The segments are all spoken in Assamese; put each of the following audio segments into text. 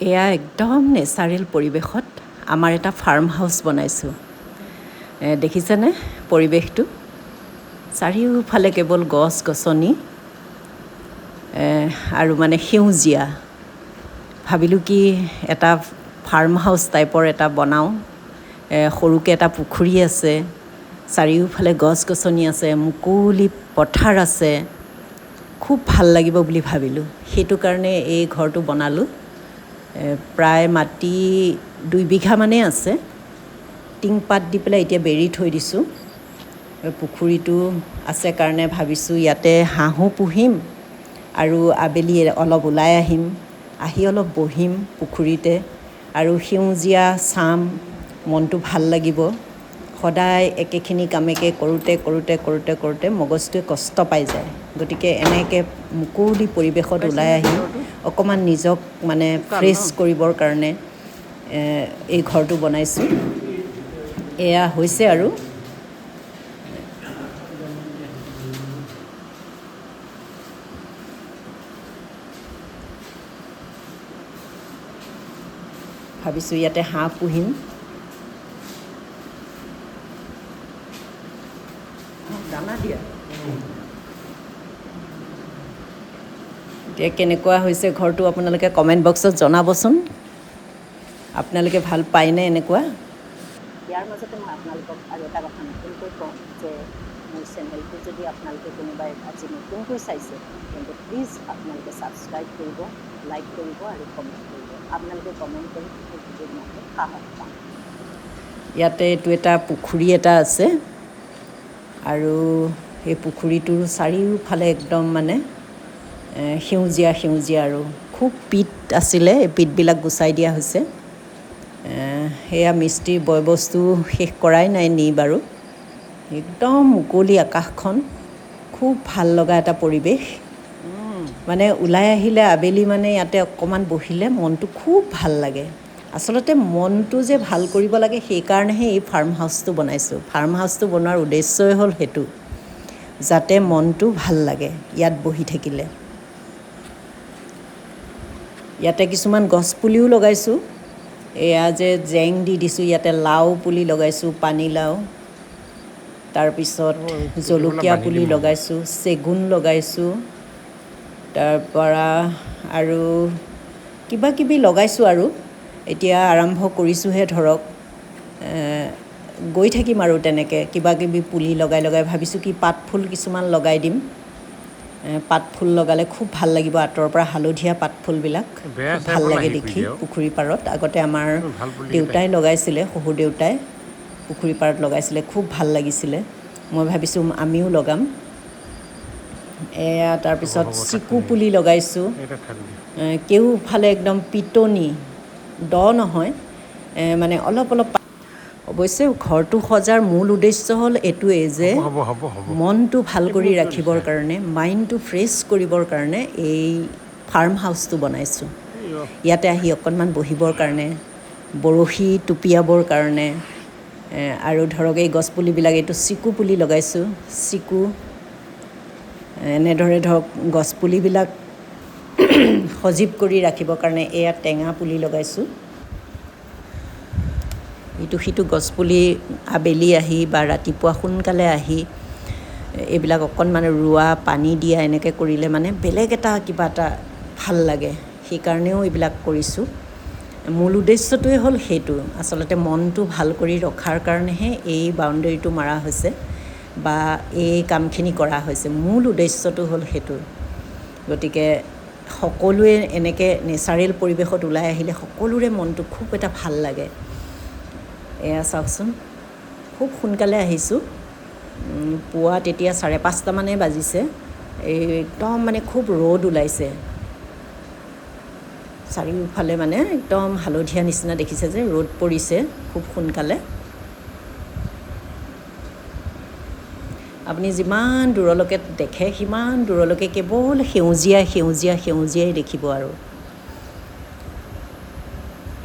এয়া একদম নেচাৰেল পৰিৱেশত আমাৰ এটা ফাৰ্ম হাউচ বনাইছোঁ। দেখিছেনে পৰিৱেশটো? চাৰিওফালে কেৱল গছ গছনি আৰু মানে সেউজীয়া। ভাবিলোঁ কি এটা ফাৰ্ম হাউচ টাইপৰ এটা বনাওঁ। সৰুকৈ এটা পুখুৰী আছে, চাৰিওফালে গছ গছনি আছে, মুকলি পথাৰ আছে, খুব ভাল লাগিব বুলি ভাবিলোঁ। সেইটো কাৰণে এই ঘৰটো বনালোঁ। প্ৰায় মাটি 2 বিঘামানেই আছে। টিংপাত দি পেলাই এতিয়া বেৰি থৈ দিছোঁ। পুখুৰীটো আছে কাৰণে ভাবিছোঁ ইয়াতে হাঁহো পুহিম আৰু আবেলি অলপ ওলাই আহিম, আহি অলপ বহিম পুখুৰীতে আৰু সেউজীয়া চাম, মনটো ভাল লাগিব। সদায় একেখিনি কামেকে কৰোঁতে মগজটোৱে কষ্ট পাই যায়। গতিকে এনেকৈ মুকলি পৰিৱেশত ওলাই আহি অকণমান নিজক মানে ফ্ৰেছ কৰিবৰ কাৰণে এই ঘৰটো বনাইছোঁ। এয়া হৈছে আৰু ভাবিছোঁ ইয়াতে হাঁহ পুহিম। দানা দিয়া। এতিয়া কেনেকুৱা হৈছে ঘৰটো আপোনালোকে কমেণ্ট বক্সত জনাবচোন। আপোনালোকে ভাল পায়নে এনেকুৱা? ইয়াৰ মাজতে মই আপোনালোকক আৰু এটা কথা নতুনকৈ কওঁ যে মোৰ চেনেলটো যদি আপোনালোকে কোনোবাই আজি নতুনকৈ চাইছে তেন্তে প্লিজ আপোনালোকে ছাবস্ক্ৰাইব কৰিব, লাইক কৰিব আৰু কমেণ্ট কৰিব। আপোনালোকে কমেণ্ট কৰি মোৰ ভিডিঅ' বনাবলৈ সাহস পাম। ইয়াতে এইটো এটা পুখুৰী এটা আছে আৰু সেই পুখুৰীটোৰ চাৰিওফালে একদম মানে সেউজীয়া আৰু খুব পিট আছিলে, এই পিটবিলাক গুচাই দিয়া হৈছে। সেয়া মিস্ত্ৰীৰ বয়বস্তু শেষ কৰাই নাই নি বাৰু। একদম মুকলি আকাশখন, খুব ভাল লগা এটা পৰিৱেশ। মানে ওলাই আহিলে আবেলি মানে ইয়াতে অকণমান বহিলে মনটো খুব ভাল লাগে। আচলতে মনটো যে ভাল কৰিব লাগে সেইকাৰণেহে এই ফাৰ্ম হাউচটো বনাইছোঁ। ফাৰ্ম হাউচটো বনোৱাৰ উদ্দেশ্যই হ'ল সেইটো, যাতে মনটো ভাল লাগে ইয়াত বহি থাকিলে। ইয়াতে কিছুমান গছপুলিও লগাইছোঁ। এয়া যে জেং দি দিছোঁ, ইয়াতে লাও পুলি লগাইছোঁ, পানীলাও, তাৰপিছত জলকীয়া পুলি লগাইছোঁ, চেগুন লগাইছোঁ, তাৰপৰা আৰু কিবাকিবি লগাইছোঁ আৰু এতিয়া আৰম্ভ কৰিছোঁহে ধৰক। গৈ থাকিম আৰু তেনেকৈ কিবাকিবি পুলি লগাই ভাবিছোঁ কি পাত ফুল কিছুমান লগাই দিম। পাত ফুল লগালে খুব ভাল লাগিব, আঁতৰৰ পৰা হালধীয়া পাত ফুলবিলাক খুব ভাল লাগে দেখি। পুখুৰী পাৰত আগতে আমাৰ দেউতাই লগাইছিলে, শহুৰ দেউতাই পুখুৰী পাৰত লগাইছিলে, খুব ভাল লাগিছিলে। মই ভাবিছোঁ আমিও লগাম। এয়া তাৰপিছত চিকু পুলি লগাইছোঁ। কেওফালে একদম পিটনি, দ নহয়, মানে অলপ অৱশ্যে ঘৰটো সজাৰ মূল উদ্দেশ্য হ'ল এইটোৱেই যে মনটো ভাল কৰি ৰাখিবৰ কাৰণে, মাইণ্ডটো ফ্ৰেছ কৰিবৰ কাৰণে এই ফাৰ্ম হাউচটো বনাইছোঁ। ইয়াতে আহি অকণমান বহিবৰ কাৰণে, বৰশী টোপিয়াবৰ কাৰণে আৰু ধৰক এই গছপুলিবিলাক, এইটো চিকু পুলি লগাইছোঁ। চিকু এনেদৰে ধৰক গছপুলিবিলাক সজীৱ কৰি ৰাখিবৰ কাৰণে এয়া টেঙা পুলি লগাইছোঁ। ইটো সিটো গছপুলি আবেলি আহি বা ৰাতিপুৱা সোনকালে আহি এইবিলাক অকণমান ৰোৱা, পানী দিয়া, এনেকৈ কৰিলে মানে বেলেগ এটা কিবা এটা ভাল লাগে। সেইকাৰণেও এইবিলাক কৰিছোঁ। মূল উদ্দেশ্যটোৱে হ'ল সেইটো, আচলতে মনটো ভাল কৰি ৰখাৰ কাৰণেহে এই বাউণ্ডেৰীটো মাৰা হৈছে বা এই কামখিনি কৰা হৈছে। মূল উদ্দেশ্যটো হ'ল সেইটো। গতিকে সকলোৱে এনেকৈ নেচাৰেল পৰিৱেশত ওলাই আহিলে সকলোৰে মনটো খুব এটা ভাল লাগে। এয়া চাওকচোন, খুব সোনকালে আহিছোঁ। পুৱা তেতিয়া 5:30মানেই বাজিছে। একদম মানে খুব ৰ'দ ওলাইছে চাৰিওফালে, মানে একদম হালধীয়া নিচিনা দেখিছে যে ৰ'দ পৰিছে খুব সোনকালে। আপুনি যিমান দূৰলৈকে দেখে সিমান দূৰলৈকে কেৱল সেউজীয়াই দেখিব আৰু।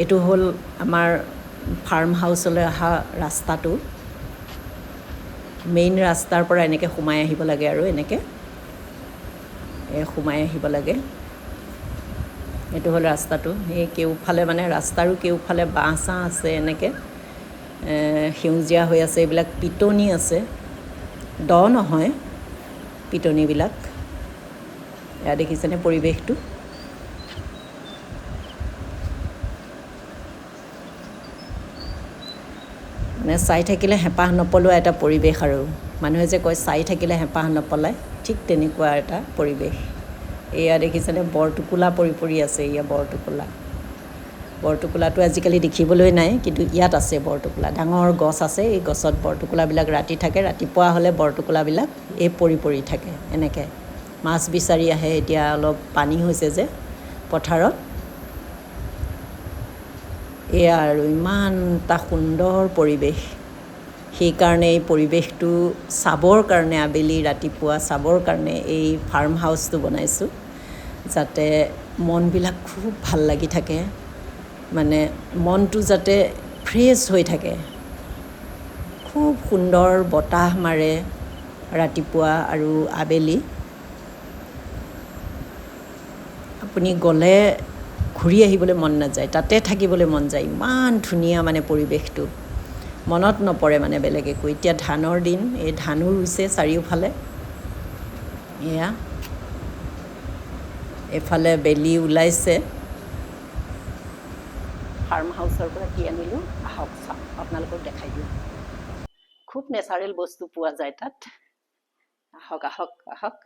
এইটো হ'ল আমাৰ ফাৰ্ম হাউচলৈ অহা ৰাস্তাটো। মেইন ৰাস্তাৰ পৰা এনেকৈ সোমাই আহিব লাগে আৰু এনেকৈ সোমাই আহিব লাগে। এইটো হ'ল ৰাস্তাটো। এই কেউফালে মানে ৰাস্তাৰো কেউফালে বাঁহ চাহ আছে, এনেকৈ সেউজীয়া হৈ আছে। এইবিলাক পিটনি আছে, দ নহয় পিটনিবিলাক। এয়া দেখিছেনে পৰিৱেশটো? মানে চাই থাকিলে হেঁপাহ নপলোৱা এটা পৰিৱেশ। আৰু মানুহে যে কয় চাই থাকিলে হেঁপাহ নপলায়, ঠিক তেনেকুৱা এটা পৰিৱেশ। এয়া দেখিছেনে বৰটোকোলা পৰি পৰি আছে। এয়া বৰটোকোলা। বৰটোকোলাটো আজিকালি দেখিবলৈ নাই, কিন্তু ইয়াত আছে বৰটোকোলা। ডাঙৰ গছ আছে, এই গছত বৰটোকোলাবিলাক ৰাতি থাকে। ৰাতিপুৱা হ'লে বৰটোকোলাবিলাক এই পৰি পৰি থাকে এনেকৈ। মাছ বিচাৰি আহে। এতিয়া অলপ পানী হৈছে যে পথাৰত। এয়া আৰু ইমান এটা সুন্দৰ পৰিৱেশ। সেইকাৰণে এই পৰিৱেশটো চাবৰ কাৰণে, আবেলি ৰাতিপুৱা চাবৰ কাৰণে এই ফাৰ্ম হাউচটো বনাইছোঁ, যাতে মনবিলাক খুব ভাল লাগি থাকে, মানে মনটো যাতে ফ্ৰেছ হৈ থাকে। খুব সুন্দৰ বতাহ মাৰে ৰাতিপুৱা আৰু আবেলি। আপুনি গ'লে ঘূৰি আহিবলৈ মন নাযায়, তাতে থাকিবলৈ মন যায়। ইমান ধুনীয়া মানে পৰিৱেশটো, মনত নপৰে মানে বেলেগ একো। এতিয়া ধানৰ দিন, এই ধানো ৰুইছে চাৰিওফালে। এয়া এফালে বেলি ওলাইছে। ফাৰ্ম হাউচৰ পৰা কি আনিলোঁ আহক চাওক, আপোনালোকক দেখাই দিওঁ। খুব নেচাৰেল বস্তু পোৱা যায় তাত। আহক আহক আহক।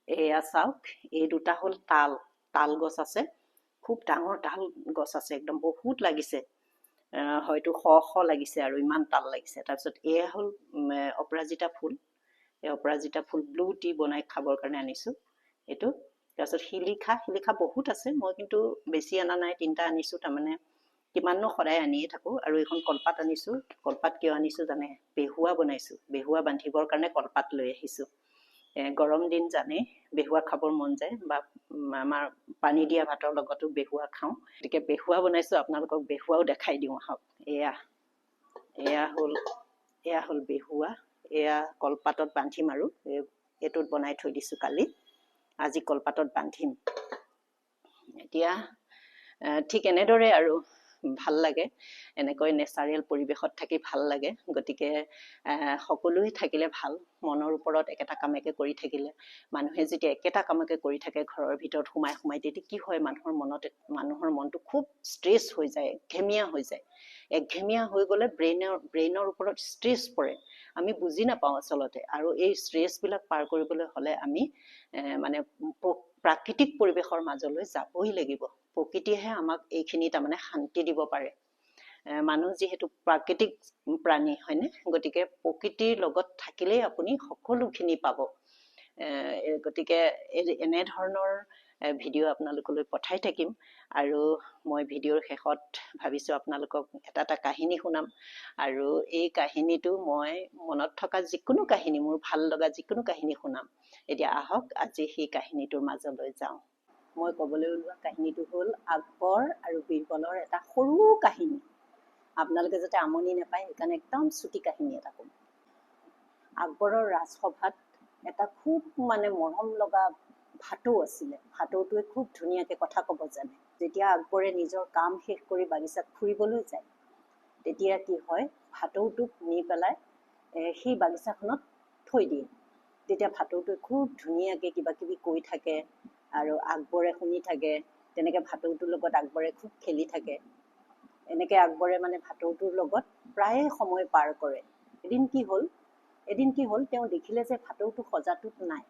এয়া চাওক, এই দুটা হ'ল তাল গছ আছে। খুব ডাঙৰ তাল গছ আছে, একদম বহুত লাগিছে। হয়তো শ লাগিছে আৰু ইমান তাল লাগিছে। তাৰপিছত এয়া হ'ল অপৰাজিতা ফুল। এই অপৰাজিতা ফুল ব্লু টি বনাই খাবৰ কাৰণে আনিছোঁ এইটো। তাৰপিছত শিলিখা বহুত আছে, মই কিন্তু বেছি অনা নাই, 3টা আনিছোঁ। তাৰমানে কিমাননো সদায় আনিয়ে থাকোঁ। আৰু এইখন কলপাত আনিছোঁ। কলপাত কিয় আনিছোঁ জানে? বেহুৱা বনাইছোঁ। বেহুৱা বান্ধিবৰ কাৰণে কলপাত লৈ আহিছোঁ। গৰম দিন জানে, বেহুৱা খাবৰ মন যায়, বা আমাৰ পানী দিয়া ভাতৰ লগতো বেহুৱা খাওঁ। গতিকে বেহুৱা বনাইছোঁ, আপোনালোকক বেহুৱাও দেখাই দিওঁ আহক। এয়া হ'ল বেহুৱা। এয়া কলপাতত বান্ধিম আৰু এইটোত বনাই থৈ দিছোঁ কালি। আজি কলপাতত বান্ধিম। এতিয়া ঠিক এনেদৰে আৰু ভাল লাগে, এনেকৈ নেচাৰেল পৰিৱেশত থাকি ভাল লাগে। গতিকে সকলোৱে থাকিলে ভাল। মনৰ ওপৰত একেটা কামকে কৰি থাকিলে, মানুহে যেতিয়া একেটা কামকে কৰি থাকে ঘৰৰ ভিতৰত সোমাই, তেতিয়া কি হয়, মানুহৰ মনটো খুব ষ্ট্ৰেছ হৈ যায়, একঘেমীয়া হৈ যায়। একঘেমীয়া হৈ গ'লে ব্ৰেইনৰ ওপৰত ষ্ট্ৰেছ পৰে। আমি বুজি নাপাওঁ আচলতে। আৰু এই ষ্ট্ৰেছবিলাক পাৰ কৰিবলৈ হ'লে আমি মানে প্ৰাকৃতিক পৰিৱেশৰ মাজলৈ যাবই লাগিব। প্ৰকৃতিয়েহে আমাক এইখিনি তাৰমানে শান্তি দিব পাৰে। মানুহ যিহেতু প্ৰাকৃতিক প্ৰাণী, হয়নে? গতিকে প্ৰকৃতিৰ লগত থাকিলেই আপুনি সকলোখিনি পাব। গতিকে এনেধৰণৰ ভিডিঅ' আপোনালোকলৈ পঠাই থাকিম। আৰু মই ভিডিঅ'ৰ শেষত ভাবিছোঁ আপোনালোকক এটা কাহিনী শুনাম। আৰু এই কাহিনীটো মই মনত থকা যিকোনো কাহিনী, মোৰ ভাল লগা যিকোনো কাহিনী শুনাম। এতিয়া আহক আজি সেই কাহিনীটোৰ মাজলৈ যাওঁ। মই ক'বলৈ ওলোৱা কাহিনীটো হ'ল আকবৰ আৰু বীৰবলৰ এটা সৰু কাহিনী। আপোনালোকে যাতে আমনি নাপায়, সেইকাৰণে একদম চুটি কাহিনী এটা ক'ম। আকবৰৰ ৰাজসভাত এটা খুব মানে মৰম লগা ভাটৌ আছিলে। ভাটৌটোৱে খুব ধুনীয়াকৈ কথা ক'ব জানে। যেতিয়া আকবৰে নিজৰ কাম শেষ কৰি বাগিচাত ফুৰিবলৈ যায়, তেতিয়া কি হয়, ভাটৌটোক নি পেলাই সেই বাগিচাখনত থৈ দিয়ে। তেতিয়া ভাটৌটোৱে খুব ধুনীয়াকৈ কিবা কিবি কৈ থাকে আৰু আকবৰে শুনি থাকে। তেনেকৈ ভাটৌটোৰ লগত আকবৰে খুব খেলি থাকে। এনেকৈ আকবৰে মানে ভাটৌটোৰ লগত প্ৰায়ে সময় পাৰ কৰে। এদিন কি হ'ল, তেওঁ দেখিলে যে ভাটৌটো সজাটোত নাই।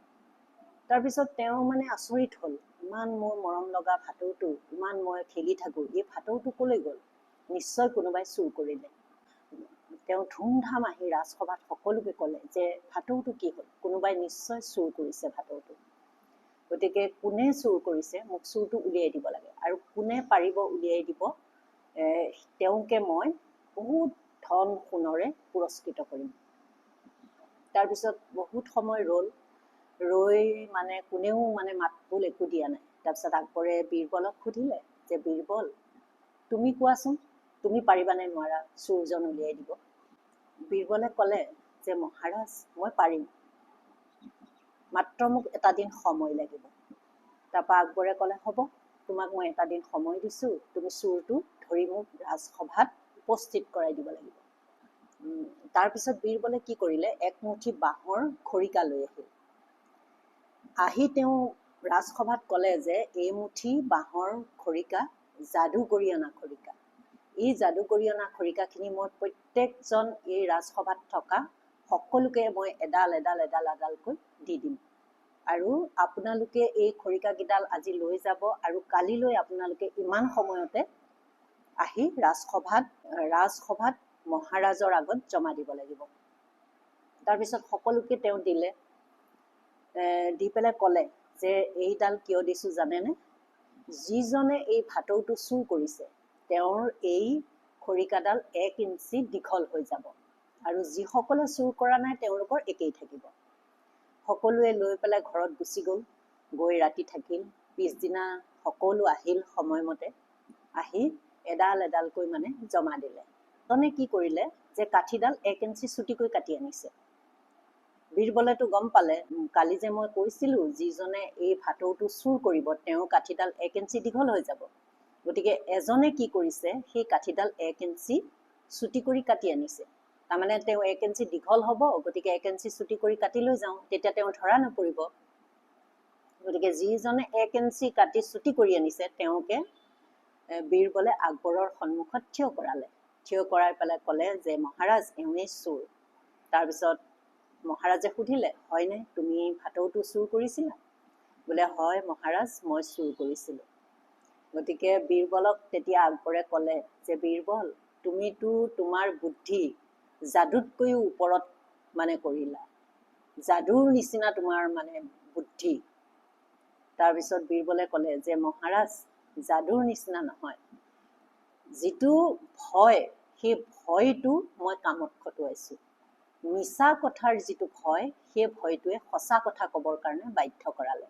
তাৰপিছত তেওঁ মানে আচৰিত হ'ল, ইমান মোৰ মৰম লগা ভাটৌটো, ইমান মই খেলি থাকোঁ, এই ভাটৌটো ক'লৈ গ'ল? নিশ্চয় কোনোবাই চুৰ কৰিলে। তেওঁ ধুমধাম আহি ৰাজসভাত সকলোকে ক'লে যে ভাটৌটো কি হ'ল, কোনোবাই নিশ্চয় চুৰ কৰিছে ভাটৌটো। গতিকে কোনে চুৰ কৰিছে, মোক চুৰটো উলিয়াই দিব লাগে। আৰু কোনে পাৰিব উলিয়াই দিব, তেওঁকে মই বহুত ধন সোণৰে পুৰস্কৃত কৰিম। তাৰপিছত বহুত সময় ৰৈ মানে কোনেও মানে মাত বোল একো দিয়া নাই। তাৰপিছত আকবৰে বীৰবলক সুধিলে যে বীৰবল, তুমি কোৱাচোন, তুমি পাৰিবানে নোৱাৰা চোৰজন উলিয়াই দিব? বীৰবলে ক'লে যে মহাৰাজ, মই পাৰিম, মাত্ৰ মোক এটা দিন সময় লাগিব। তাৰপৰা আকবৰে ক'লে হ'ব, তোমাক মই এটা দিন সময় দিছোঁ, তুমি চোৰটো ধৰি মোক ৰাজসভাত উপস্থিত কৰাই দিব লাগিব। তাৰপিছত বীৰবলে কি কৰিলে, একমুঠি বাঁহৰ খৰিকা লৈ আহিল। আহি তেওঁ ৰাজসভাত ক'লে যে এই মুঠি বাঁহৰ খৰিকা যাদু কৰি অনা খৰিকা। এই যাদু কৰি অনা খৰিকাখিনি মই প্ৰত্যেকজন এই ৰাজসভাত থকা সকলোকে মই এডাল এডাল এডাল এডালকৈ দি দিম, আৰু আপোনালোকে এই খৰিকাকেইডাল আজি লৈ যাব, আৰু কালিলৈ আপোনালোকে ইমান সময়তে আহি ৰাজসভাত মহাৰাজৰ আগত জমা দিব লাগিব। তাৰপিছত সকলোকে তেওঁ দিলে। দি পেলাই ক'লে যে এইডাল কিয় দিছোঁ জানেনে? যিজনে এই ভাটৌটো চুৰ কৰিছে তেওঁৰ এই খৰিকাডাল 1 ইঞ্চি দীঘল হৈ যাব, আৰু যিসকলে চুৰ কৰা নাই তেওঁলোকৰ একেই থাকিব। সকলোৱে লৈ পেলাই ঘৰত গুচি গ'ল, গৈ ৰাতি থাকিল। পিছদিনা সকলো আহিল সময়মতে, আহি এডাল এডালকৈ মানে জমা দিলে। জনে কি কৰিলে যে কাঠিডাল 1 ইঞ্চি চুটিকৈ কাটি আনিছে। বীৰবলেতো গম পালে, কালি যে মই কৈছিলোঁ যিজনে এই ভাটৌটো চুৰ কৰিব তেওঁৰ কাঠিডাল 1 ইঞ্চি দীঘল হৈ যাব, গতিকে এজনে কি কৰিছে সেই কাঠিডাল 1 ইঞ্চি চুটি কৰি কাটি আনিছে। তাৰমানে তেওঁ 1 ইঞ্চি দীঘল হ'ব, গতিকে 1 ইঞ্চি চুটি কৰি কাটি লৈ যাওঁ, তেতিয়া তেওঁ ধৰা নপৰিব। গতিকে যিজনে 1 ইঞ্চি কাটি চুটি কৰি আনিছে তেওঁকে বীৰবলে আকবৰৰ সন্মুখত থিয় কৰালে। থিয় কৰাই পেলাই ক'লে যে মহাৰাজ, এওঁৱেই চোৰ। তাৰপিছত মহাৰাজে সুধিলে, হয়নে তুমি ভাটৌটো চুৰ কৰিছিলা? বোলে হয় মহাৰাজ, মই চুৰ কৰিছিলোঁ। গতিকে বীৰবলক তেতিয়া আকবৰে ক'লে যে বীৰবল, তুমিতো তোমাৰ বুদ্ধি যাদুতকৈও ওপৰত মানে কৰিলা, যাদুৰ নিচিনা তোমাৰ মানে বুদ্ধি। তাৰপিছত বীৰবলে ক'লে যে মহাৰাজ, যাদুৰ নিচিনা নহয়, যিটো ভয় সেই ভয়টো মই কামত খটুৱাইছোঁ। মিছা কথাৰ যিটো ভয় সেই ভয়টোৱে সঁচা কথা ক'বৰ কাৰণে বাধ্য কৰালে।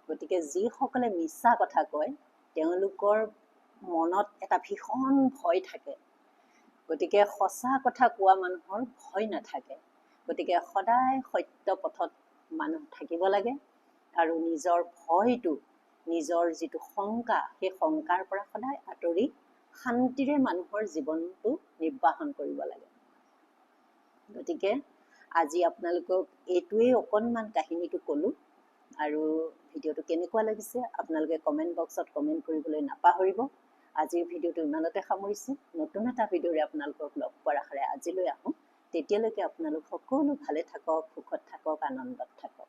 গতিকে যিসকলে মিছা কথা কয় তেওঁলোকৰ মনত এটা ভীষণ ভয় থাকে, গতিকে সঁচা কথা কোৱা মানুহৰ ভয় নাথাকে। গতিকে সদায় সত্য পথত মানুহ থাকিব লাগে, আৰু নিজৰ ভয়টো, নিজৰ যিটো শংকা সেই শংকাৰ পৰা সদায় আঁতৰি শান্তিৰে মানুহৰ জীৱনটো নিৰ্বাহন কৰিব লাগে। গতিকে আজি আপোনালোকক এইটোৱেই অকণমান কাহিনীটো ক'লোঁ, আৰু ভিডিঅ'টো কেনেকুৱা লাগিছে আপোনালোকে কমেণ্ট বক্সত কমেণ্ট কৰিবলৈ নাপাহৰিব। আজিৰ ভিডিঅ'টো ইমানতে সামৰিছোঁ। নতুন এটা ভিডিঅ'ৰে আপোনালোকক লগ পোৱাৰ আশাৰে আজিলৈ আহোঁ। তেতিয়ালৈকে আপোনালোক সকলো ভালে থাকক, সুখত থাকক, আনন্দত থাকক।